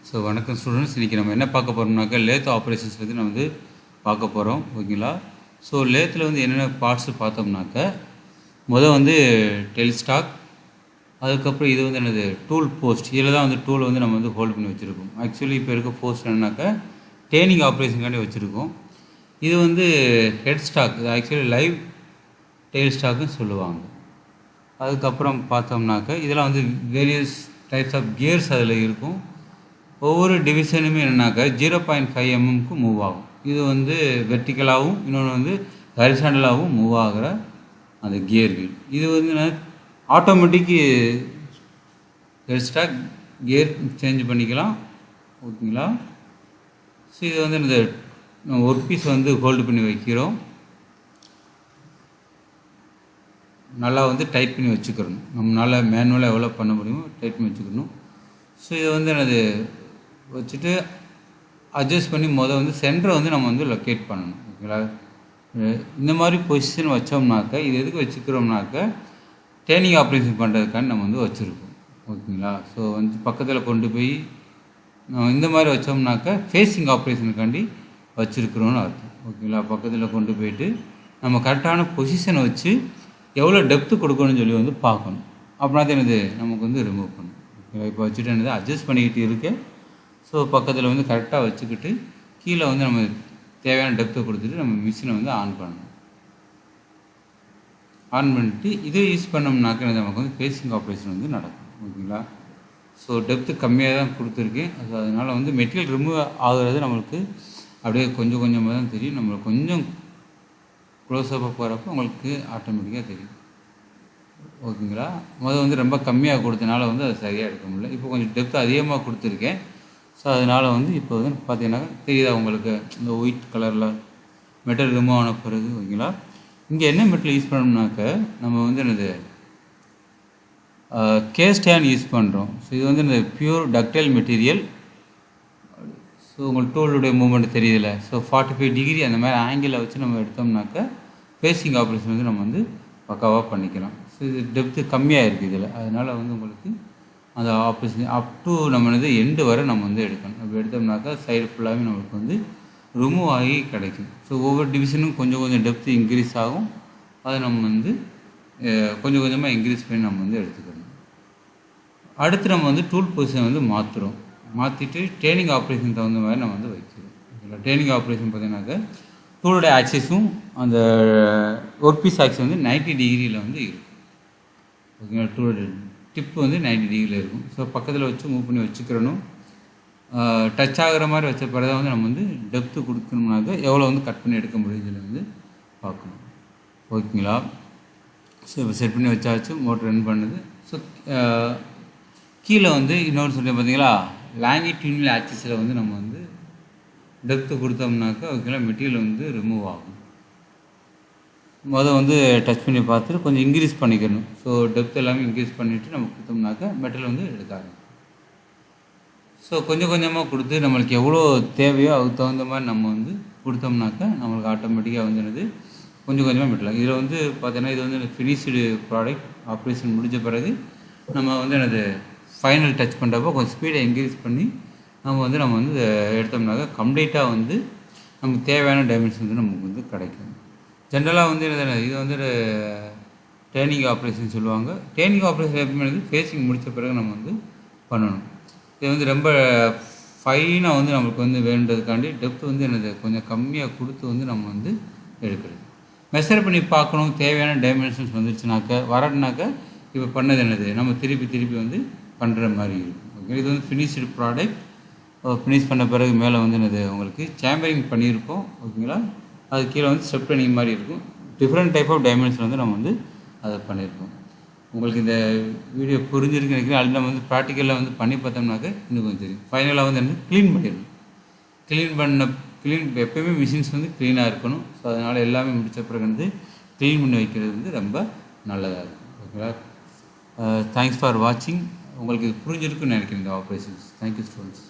So வணக்கம் students, இன்றைக்கி நம்ம என்ன பார்க்க போகிறோம்னாக்கா லேத் ஆப்ரேஷன்ஸ் பற்றி நம்ம வந்து பார்க்க போகிறோம். ஓகேங்களா? ஸோ லேத்தில் வந்து என்னென்ன பார்ட்ஸு பார்த்தோம்னாக்க வந்து டெல் ஸ்டாக், அதுக்கப்புறம் இது வந்து என்னது டூல் போஸ்ட். இதில் தான் வந்து டூல் வந்து நம்ம வந்து ஹோல்ட் பண்ணி வச்சுருக்கோம். ஆக்சுவலி இப்போ இருக்க போஸ்ட் என்னன்னாக்கா டேர்னிங் ஆப்ரேஷனுக்காண்டி வச்சுருக்கோம். இது வந்து ஹெட் ஸ்டாக், இது ஆக்சுவலி லைவ் டெயில் ஸ்டாக்குன்னு சொல்லுவாங்க. அதுக்கப்புறம் பார்த்தோம்னாக்க இதெல்லாம் வந்து வேரியஸ் டைப்ஸ் ஆஃப் கியர்ஸ் அதில் இருக்கும். ஒவ்வொரு டிவிஷனுமே என்னன்னாக்கா 0.5 mm மூவ் ஆகும். இது வந்து வெர்டிக்கலாகவும் இன்னொன்று வந்து ஹரிசாண்டலாகவும் மூவ் ஆகிற அந்த கியர் வீல். இது வந்து ஆட்டோமேட்டிக்கு ஹெட் ஸ்டாக் கியர் சேஞ்ச் பண்ணிக்கலாம். ஓகேங்களா? ஸோ இது வந்து இந்த ஒர்க் பீஸ் வந்து ஹோல்டு பண்ணி வைக்கிறோம். நல்லா வந்து டைட் பண்ணி வச்சுக்கிறணும். நம்மளால் மேனுவலாக எவ்வளோ பண்ண முடியுமோ டைட் பண்ணி வச்சுக்கணும். ஸோ இதை வந்து என்னது வச்சுட்டு அட்ஜஸ்ட் பண்ணி வந்து சென்டரை வந்து நம்ம வந்து லொக்கேட் பண்ணணும். ஓகேங்களா? இந்த மாதிரி பொசிஷன் வச்சோம்னாக்க இது எதுக்கு வச்சுக்கிறோம்னாக்க டேர்னிங் ஆப்ரேஷன் பண்ணுறதுக்காண்டி நம்ம வந்து வச்சுருக்கோம். ஓகேங்களா? ஸோ வந்து பக்கத்தில் கொண்டு போய் இந்த மாதிரி வச்சோம்னாக்க ஃபேஸிங் ஆப்ரேஷனுக்காண்டி வச்சுருக்குறோன்னு அர்த்தம். ஓகேங்களா? பக்கத்தில் கொண்டு போயிட்டு நம்ம கரெக்டான பொசிஷனை வச்சு எவ்வளோ டெப்த்து கொடுக்கணும்னு சொல்லி வந்து பார்க்கணும். அப்படின்னா தான் என்னது நமக்கு வந்து ரிமூவ் பண்ணணும். ஓகேங்களா? இப்போ வச்சுட்டு என்னது அட்ஜஸ்ட் பண்ணிக்கிட்டு இருக்கேன். ஸோ பக்கத்தில் வந்து கரெக்டாக வச்சுக்கிட்டு கீழே வந்து நம்ம தேவையான டெப்த்தை கொடுத்துட்டு நம்ம மிஷினை வந்து ஆன் பண்ணணும். ஆன் பண்ணிட்டு இதை யூஸ் பண்ணோம்னாக்க நமக்கு வந்து ஃபேஸிங் ஆப்ரேஷன் வந்து நடக்கும். ஓகேங்களா? ஸோ டெப்த்து கம்மியாக தான் கொடுத்துருக்கேன். அதனால் வந்து மெட்டீரியல் ரிமூவ் ஆகுறது நம்மளுக்கு அப்படியே கொஞ்சம் கொஞ்சமாக தான் தெரியும். நம்மளுக்கு கொஞ்சம் க்ளோஸ்அப்பாக போகிறப்ப உங்களுக்கு ஆட்டோமேட்டிக்காக தெரியும். ஓகேங்களா? வந்து ரொம்ப கம்மியாக கொடுத்தனால வந்து அது சரியாக எடுக்க முடியல. இப்போ கொஞ்சம் டெப்த்து அதிகமாக கொடுத்துருக்கேன். ஸோ அதனால் வந்து இப்போ வந்து பார்த்தீங்கன்னா தெரியுதா உங்களுக்கு இந்த ஒயிட் கலரில் மெட்டல் ரிமூவ் ஆன பிறகு. ஓகேங்களா? இங்கே என்ன மெட்டல் யூஸ் பண்ணோம்னாக்க நம்ம வந்து என்னது கேஸ்டான் யூஸ் பண்ணுறோம். ஸோ இது வந்து இந்த பியூர் டக்டைல் மெட்டீரியல். ஸோ உங்களுக்கு டூலுடைய மூவ்மெண்ட் தெரியுதில்ல. ஸோ 45 டிகிரி அந்த மாதிரி ஆங்கிளில் வச்சு நம்ம எடுத்தோம்னாக்க ஃபேஸிங் ஆப்ரேஷன் வந்து நம்ம வந்து பக்காவாக பண்ணிக்கலாம். ஸோ இது டெப்த்து கம்மியாக இருக்குது இதில். அதனால் வந்து உங்களுக்கு அந்த ஆப்ரேஷன் அப் டு நம்ம வந்து எண்டு வரை நம்ம வந்து எடுக்கணும். அப்படி எடுத்தோம்னாக்கா சைடு ஃபுல்லாகவே நம்மளுக்கு வந்து ரிமூவ் ஆகி கிடைக்கும். ஸோ ஒவ்வொரு டிவிஷனும் கொஞ்சம் கொஞ்சம் டெப்த்து இன்க்ரீஸ் ஆகும். அதை நம்ம வந்து கொஞ்சம் கொஞ்சமாக இன்க்ரீஸ் பண்ணி நம்ம வந்து எடுத்துக்கணும். அடுத்து நம்ம வந்து டூல் பொசிஷன் வந்து மாற்றிட்டு ட்ரைனிங் ஆப்ரேஷன் தகுந்த மாதிரி நம்ம வந்து வைக்கிறோம். ட்ரைனிங் ஆப்ரேஷன் பார்த்தீங்கன்னாக்கா டூலோட ஆக்சிஸும் அந்த ஒர்க் பீஸ் ஆக்சிஸ் வந்து 90 டிகிரியில் வந்து இருக்கும். ஓகேங்களா? டூலோட டிப்பு வந்து 90 டிகிரியில் இருக்கும். ஸோ பக்கத்தில் வச்சு மூவ் பண்ணி வச்சுக்கிறணும். டச் ஆகிற மாதிரி வச்ச பிறகு வந்து நம்ம வந்து டெப்த்து கொடுக்கணும்னாக்க எவ்வளோ வந்து கட் பண்ணி எடுக்க முடியும் சொல்லி வந்து பார்க்கணும். ஓகேங்களா? ஸோ இப்போ செட் பண்ணி வச்சாச்சு. மோட்டர் ரன் பண்ணுது. ஸோ கீழே வந்து இன்னொரு சொல்லி பார்த்தீங்களா லாங்கிட்யூடினல் ஆக்சிஸில் வந்து நம்ம வந்து டெப்த்து கொடுத்தோம்னாக்கா ஓகேங்களா மெட்டீரியல் வந்து ரிமூவ் ஆகும். வந்து டச் பண்ணி பார்த்துட்டு கொஞ்சம் இன்க்ரீஸ் பண்ணிக்கணும். ஸோ டெப்த் எல்லாமே இன்க்ரீஸ் பண்ணிவிட்டு நம்ம கொடுத்தோம்னாக்கா மெட்டீரியல் வந்து எடுக்க ஆரம்பிக்கும். ஸோ கொஞ்சம் கொஞ்சமாக கொடுத்து நம்மளுக்கு எவ்வளோ தேவையோ அதுக்கு தகுந்த மாதிரி நம்ம வந்து கொடுத்தோம்னாக்கா நம்மளுக்கு ஆட்டோமேட்டிக்காக வந்து என்னது கொஞ்சம் கொஞ்சமாக மெட்டீரியல். இதில் வந்து பார்த்தீங்கன்னா இது வந்து ஃபினிஷ்டு ப்ராடக்ட். ஆப்ரேஷன் முடிஞ்ச பிறகு நம்ம வந்து என்னது ஃபைனல் டச் பண்ணுறப்போ கொஞ்சம் ஸ்பீடை இன்க்ரீஸ் பண்ணி நம்ம வந்து எடுத்தோம்னாக்கா கம்ப்ளீட்டாக வந்து நமக்கு தேவையான டைமென்ஷன் வந்து நமக்கு வந்து கிடைக்கும். ஜென்ரலாக வந்து இது வந்து ட்ரைனிங் ஆப்ரேஷன் சொல்லுவாங்க. ட்ரைனிங் ஆப்ரேஷன் எப்பவுமே வந்து ஃபேஸிங் முடித்த பிறகு நம்ம வந்து பண்ணணும். இது வந்து ரொம்ப ஃபைனாக வந்து நம்மளுக்கு வந்து வேண்டதுக்காண்டி டெப்த் வந்து என்னது கொஞ்சம் கம்மியாக கொடுத்து வந்து நம்ம வந்து எடுக்கிறது. மெஷர் பண்ணி பார்க்கணும். தேவையான டைமென்ஷன்ஸ் வரணுனாக்கா இப்போ பண்ணது என்னது நம்ம திருப்பி வந்து பண்ணுற மாதிரி இருக்கும். ஓகே, இது வந்து ஃபினிஷ்டு ப்ராடக்ட். ஃபினிஷ் பண்ண பிறகு மேலே வந்து என்னது உங்களுக்கு சேம்பரிங் பண்ணியிருக்கோம். ஓகேங்களா? அது கீழே வந்து ஸ்டெப் ட்ரைனிங் மாதிரி இருக்கும். டிஃப்ரெண்ட் டைப் ஆஃப் டைமென்ஷன் வந்து நம்ம வந்து அதை பண்ணியிருக்கோம். உங்களுக்கு இந்த வீடியோ புரிஞ்சிருக்குன்னு நினைக்கிறேன். அது நம்ம வந்து ப்ராக்டிக்கலில் வந்து பண்ணி பார்த்தோம்னாக்க இன்னும் கொஞ்சம் தெரியும். ஃபைனலாக வந்து என்ன க்ளீன் பண்ணிடணும். க்ளீன் எப்போயுமே மிஷின்ஸ் வந்து க்ளீனாக இருக்கணும். ஸோ அதனால் எல்லாமே முடித்த பிறகு வந்து க்ளீன் பண்ணி வைக்கிறது வந்து ரொம்ப நல்லதாக இருக்கும். ஓகேங்களா? தேங்க்ஸ் ஃபார் வாட்சிங். உங்களுக்கு இது புரிஞ்சிருக்குன்னு நினைக்கிறேன் இந்த ஆப்ரேஷன்ஸ். Thank you students.